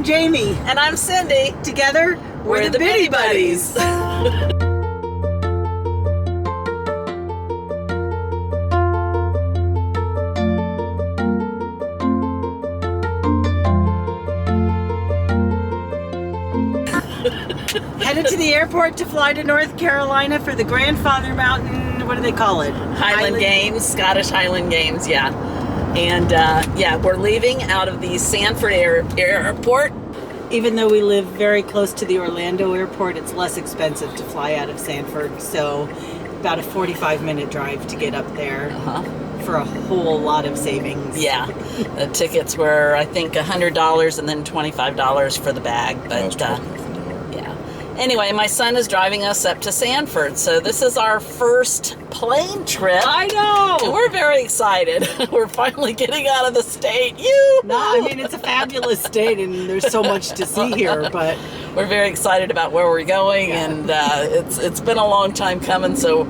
I'm Jamie. And I'm Cindy. Together, we're the Bitty Buddies. Headed to the airport to fly to North Carolina for the Grandfather Mountain, what do they call it? Highland Games, Scottish Highland Games, yeah. And yeah, we're leaving out of the Sanford airport. Even though we live very close to the Orlando airport, it's less expensive to fly out of Sanford. So about a 45-minute drive to get up there for a whole lot of savings. Yeah, the tickets were, I think, $100 and then $25 for the bag. But yeah. Anyway, my son is driving us up to Sanford. So this is our first plane trip. I know! And we're very excited. We're finally getting out of the state. No, I mean, it's a fabulous state and there's so much to see here, but we're very excited about where we're going, and it's been a long time coming, so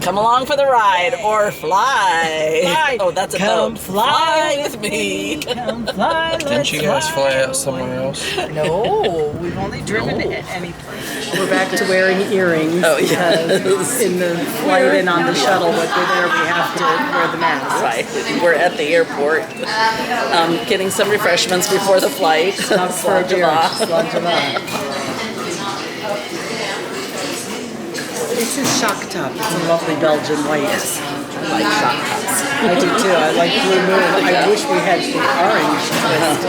come along for the ride or fly. Oh, that's a Come boat. fly with me. Come fly. Didn't you guys fly out somewhere else? No, we've only driven to any place. We're back to wearing earrings because in the flight and on the shuttle, but there we have to wear the mask. Right. We're at the airport getting some refreshments before the flight. Stop for a beer. This is Shock Top. It's a lovely Belgian white. Yes. I like Shock Tops. I do too. I like Blue Moon. I wish we had the orange.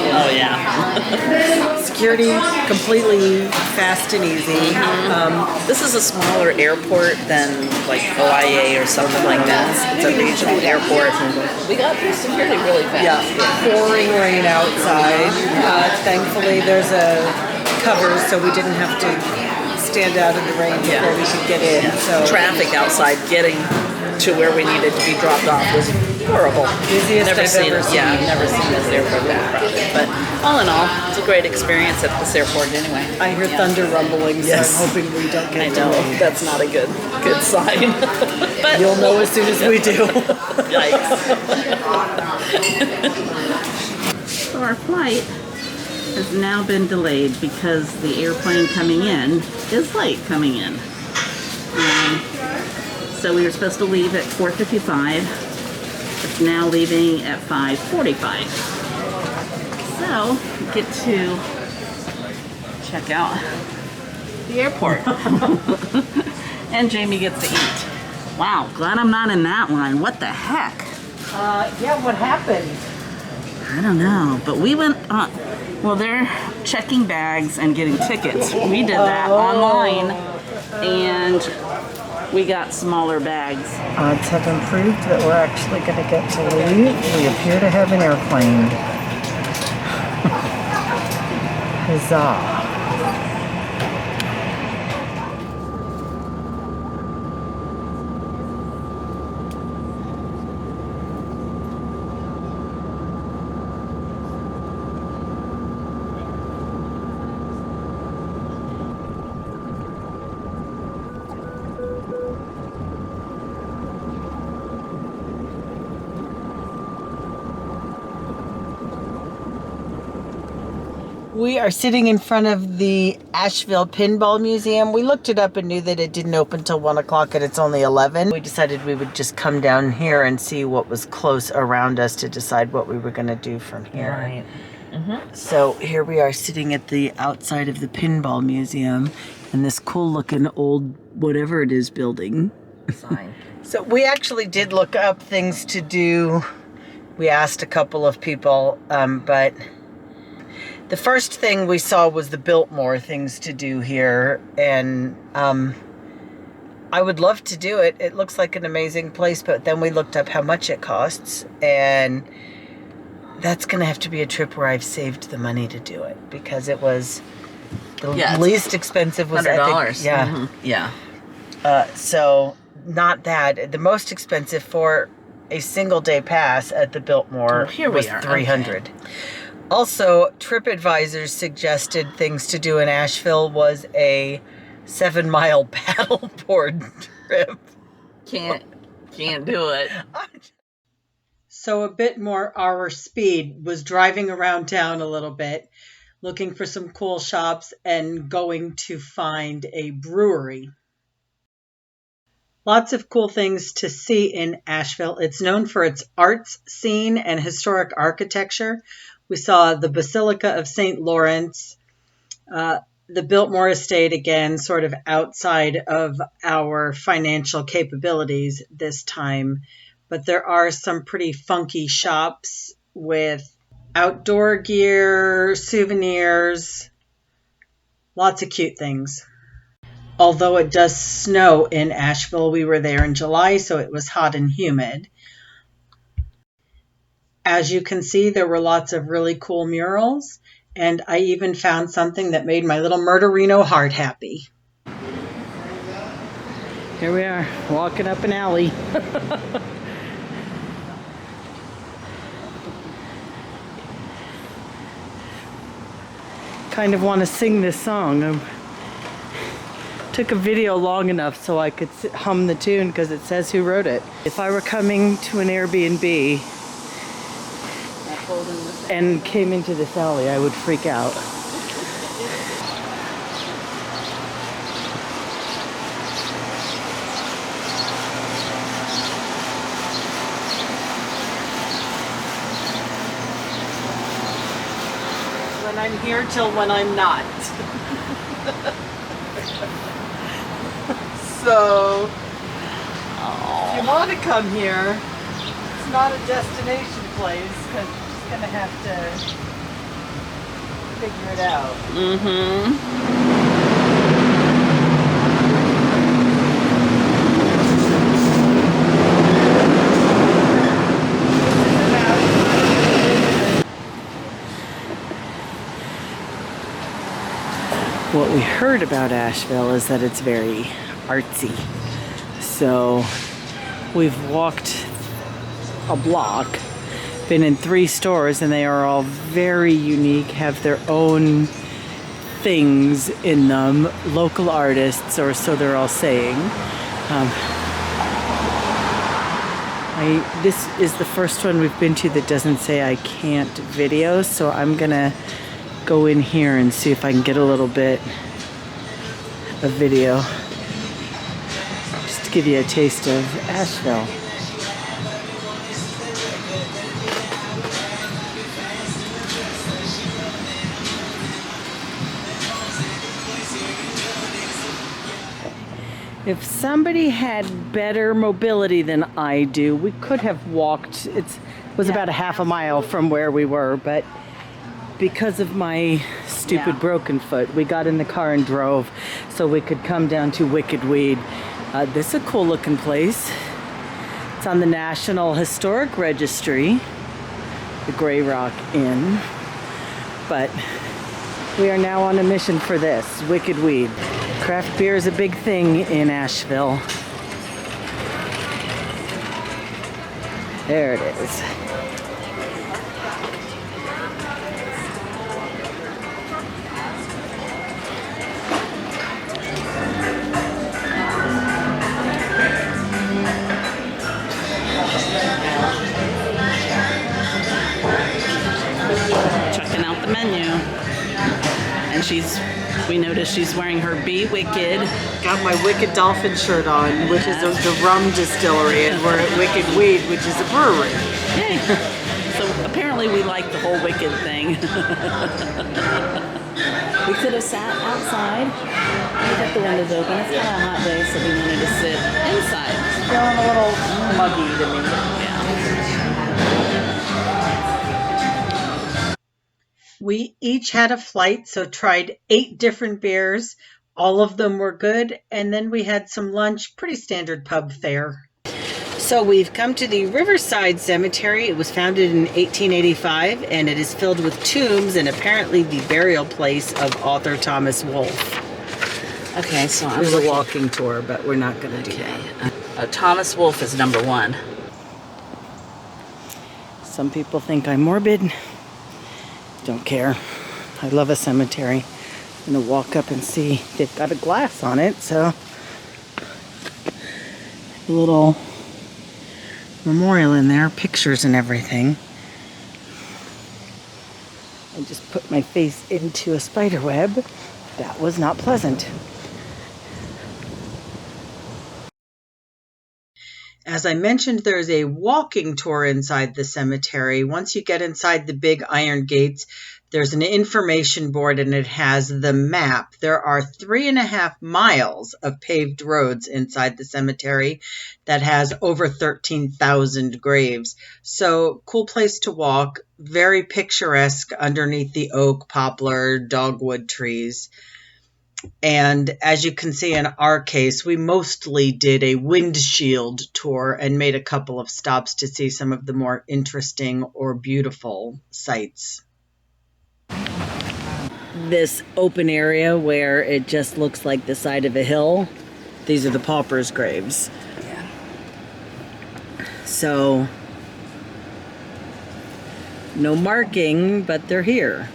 Oh, yeah. Security, completely fast and easy. This is a smaller airport than like OIA or something like that. It's a regional airport. We got through security really fast. Yeah, pouring rain outside. Thankfully, there's a cover, so we didn't have to stand out in the rain before we could get in. So traffic outside getting to where we needed to be dropped off was horrible. Busiest I've ever seen. Yeah, I've never seen this airport that crowded. But all in all, it's a great experience at this airport anyway. I hear thunder rumbling, so I'm hoping we don't get I know, delayed. that's not a good sign. But you'll know as soon as we do. Yikes. So our flight has now been delayed because the airplane coming in is late coming in. So we were supposed to leave at 4:55. It's now leaving at 5:45. So get to check out the airport. And Jamie gets to eat. Wow, glad I'm not in that line. What the heck? Yeah, what happened? I don't know, but we went on. Well, they're checking bags and getting tickets. We did that online, and we got smaller bags. Odds have improved that we're actually going to get to leave. We appear to have an airplane. Huzzah. We are sitting in front of the Asheville Pinball Museum. We looked it up and knew that it didn't open till 1 o'clock and it's only 11. We decided we would just come down here and see what was close around us to decide what we were going to do from here. Right. So here we are sitting at the outside of the Pinball Museum in this cool looking old whatever it is building. Sign. So we actually did look up things to do. We asked a couple of people, but the first thing we saw was the Biltmore things to do here, and I would love to do it. It looks like an amazing place, but then we looked up how much it costs, and that's going to have to be a trip where I've saved the money to do it, because it was the least expensive was $100. I think, yeah. Yeah. So not that. The most expensive for a single day pass at the Biltmore was $300. Okay. Also, TripAdvisor suggested things to do in Asheville was a 7-mile paddleboard trip. Can't do it. So a bit more our speed was driving around town a little bit, looking for some cool shops and going to find a brewery. Lots of cool things to see in Asheville. It's known for its arts scene and historic architecture. We saw the Basilica of St. Lawrence, the Biltmore Estate, again, sort of outside of our financial capabilities this time. But there are some pretty funky shops with outdoor gear, souvenirs, lots of cute things. Although it does snow in Asheville, we were there in July, so it was hot and humid. As you can see, there were lots of really cool murals, and I even found something that made my little Murderino heart happy. Here we are, walking up an alley. Kind of want to sing this song. I took a video long enough so I could hum the tune because it says who wrote it. If I were coming to an Airbnb and came into this alley, I would freak out. When I'm here till when I'm not. So, if you want to come here, it's not a destination place because you're just going to have to figure it out. Mm-hmm. What we heard about Asheville is that it's very artsy. So we've walked a block, been in 3 stores, and they are all very unique, have their own things in them, local artists, or so they're all saying. This is the first one we've been to that doesn't say I can't video, so I'm gonna go in here and see if I can get a little bit of video just to give you a taste of Asheville. If somebody had better mobility than I do, we could have walked. It was about a half a mile from where we were, but because of my stupid broken foot, we got in the car and drove so we could come down to Wicked Weed. This is a cool looking place. It's on the National Historic Registry, the Grey Rock Inn. But we are now on a mission for this, Wicked Weed. Craft beer is a big thing in Asheville. There it is. Checking out the menu. And we noticed she's wearing her Be Wicked. Got my Wicked Dolphin shirt on, which is the rum distillery, and we're at Wicked Weed, which is a brewery. Yay. So apparently we like the whole Wicked thing. We could have sat outside. We got the windows open. It's kind of a hot day, so we wanted to sit inside. It's feeling a little muggy to me. Yeah. We each had a flight, so tried 8 different beers. All of them were good, and then we had some lunch, pretty standard pub fare. So we've come to the Riverside Cemetery. It was founded in 1885, and it is filled with tombs and apparently the burial place of author Thomas Wolfe. Okay, so There's a walking tour, but we're not going to do that. Thomas Wolfe is number 1. Some people think I'm morbid. Don't care. I love a cemetery. I'm gonna walk up and see. They've got a glass on it, so a little memorial in there, pictures and everything. I just put my face into a spider web. That was not pleasant. As I mentioned, there's a walking tour inside the cemetery. Once you get inside the big iron gates, there's an information board and it has the map. There are 3.5 miles of paved roads inside the cemetery that has over 13,000 graves. So cool place to walk, very picturesque underneath the oak, poplar, dogwood trees. And as you can see in our case, we mostly did a windshield tour and made a couple of stops to see some of the more interesting or beautiful sights. This open area where it just looks like the side of a hill, these are the paupers' graves. Yeah. So, no marking, but they're here.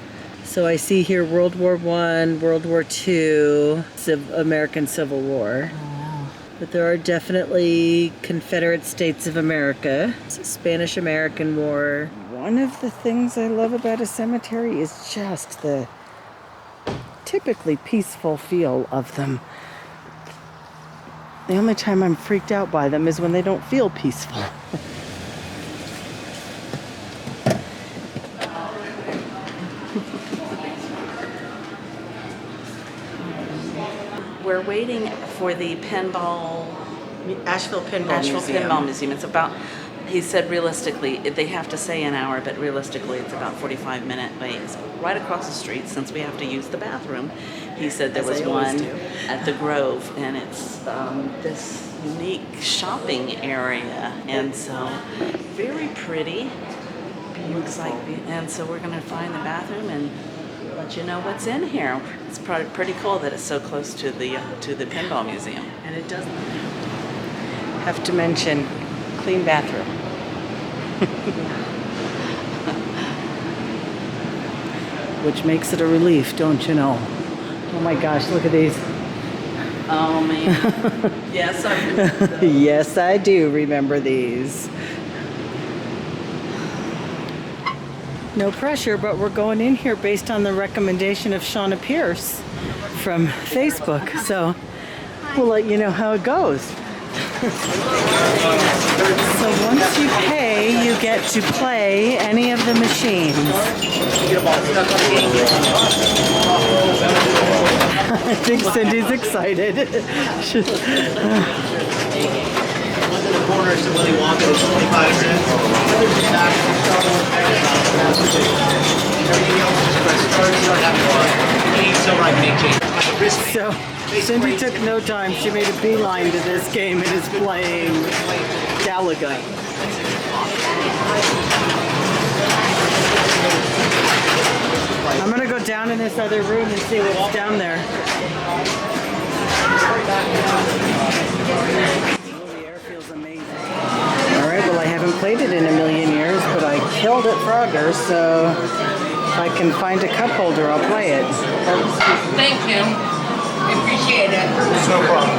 So I see here World War I, World War II, American Civil War. Oh, wow. But there are definitely Confederate States of America, Spanish-American War. One of the things I love about a cemetery is just the typically peaceful feel of them. The only time I'm freaked out by them is when they don't feel peaceful. We're waiting for the Asheville Pinball Museum. It's about, he said realistically, they have to say an hour, but realistically it's about 45-minute wait. It's right across the street since we have to use the bathroom. He said there was one at the Grove, and it's this unique shopping area, and so very pretty. Looks like, and so we're going to find the bathroom and let you know what's in here. It's probably pretty cool that it's so close to the Pinball Museum. And it doesn't have to mention clean bathroom. Which makes it a relief, don't you know? Oh my gosh, look at these. Oh man. Yes, I remember those. Yes, I do remember these. No pressure, but we're going in here based on the recommendation of Shauna Pierce from Facebook. So we'll let you know how it goes. So once you pay, you get to play any of the machines. I think Cindy's excited. The corner is Willy Wonka, it's 25 cents. Everything else is press start, you don't have to eat so I can make changes. So Cindy took no time. She made a beeline to this game and is playing Galaga. I'm gonna go down in this other room and see what's down there. Alright, well I haven't played it in a million years, but I killed at Frogger, so if I can find a cup holder, I'll play it. Thank you. I appreciate it. No problem.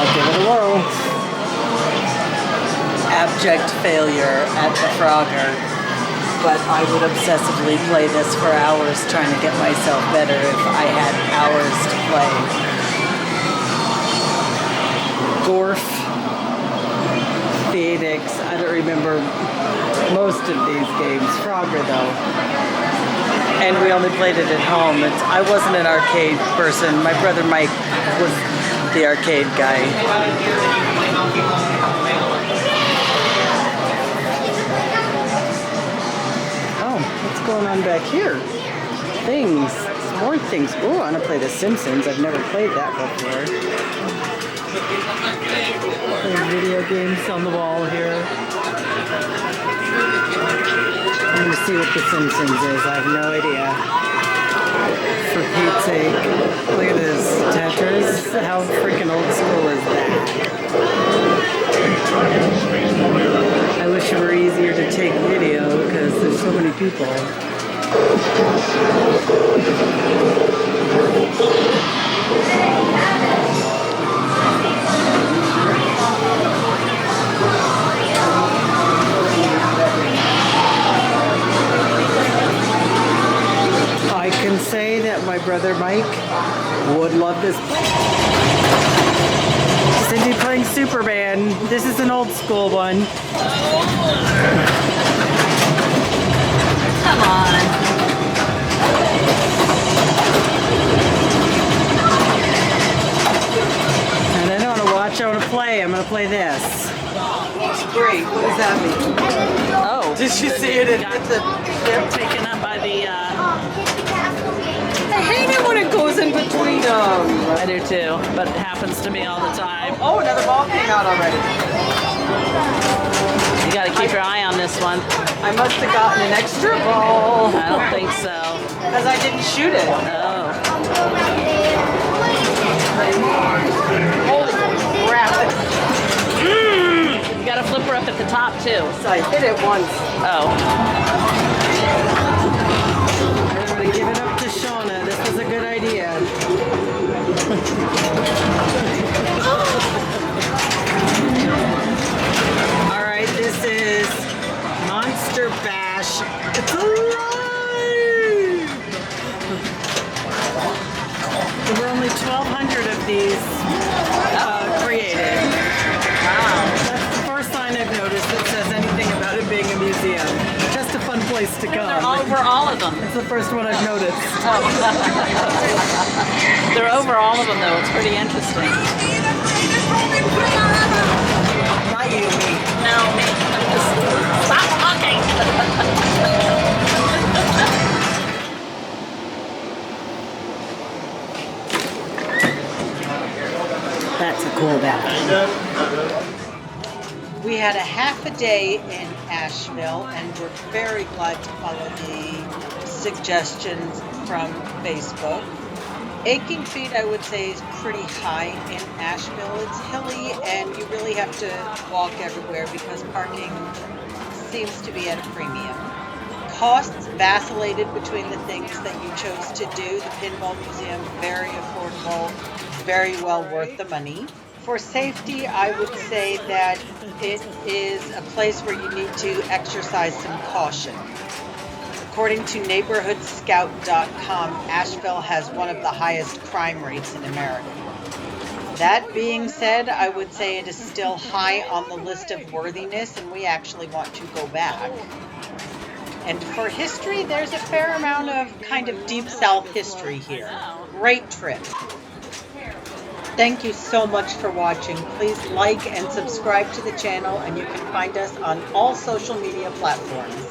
I'll give it a whirl. Abject failure at the Frogger, but I would obsessively play this for hours trying to get myself better if I had hours to play. Gorf, Phoenix, I don't remember most of these games. Frogger though. And we only played it at home. I wasn't an arcade person. My brother Mike was the arcade guy. Oh, what's going on back here? Things. More things. Oh, I want to play The Simpsons. I've never played that before. Video games on the wall here. I'm going to see what The Simpsons is. I have no idea. For Pete's sake. Look at this. Tetris. How freaking old school is that? I wish it were easier to take video because there's so many people. can say that my brother Mike would love this. Cindy playing Superman. This is an old school one. Come on. And I don't want to watch, I want to play. I'm going to play this. Great. What does that mean? Oh. Did you see it? Got taken up by the, I hate it when it goes in between them. I do too, but it happens to me all the time. Oh, another ball came out already. You gotta keep your eye on this one. I must have gotten an extra ball. I don't think so. Because I didn't shoot it. Oh. Holy crap. You got a flipper up at the top too. So I hit it once. Oh. I'm going to give it up to Shauna. This was a good idea. All right, this is Monster Bash. It's alive! There were only 1,200 of these created. Wow. That's the first sign I've noticed that says anything about it being a museum. Just a fun place to They're come. over all of them. It's the first one I've noticed. They're over all of them though. It's pretty interesting. Not you, me. No, me. Stop talking. That's a cool bag. We had a half a day in Asheville, and we're very glad to follow the suggestions from Facebook. Aching Feet, I would say, is pretty high in Asheville. It's hilly, and you really have to walk everywhere because parking seems to be at a premium. Costs vacillated between the things that you chose to do. The Pinball Museum, very affordable, very well worth the money. For safety, I would say that it is a place where you need to exercise some caution. According to neighborhoodscout.com, Asheville has one of the highest crime rates in America. That being said, I would say it is still high on the list of worthiness, and we actually want to go back. And for history, there's a fair amount of kind of deep South history here. Great trip. Thank you so much for watching. Please like and subscribe to the channel, and you can find us on all social media platforms.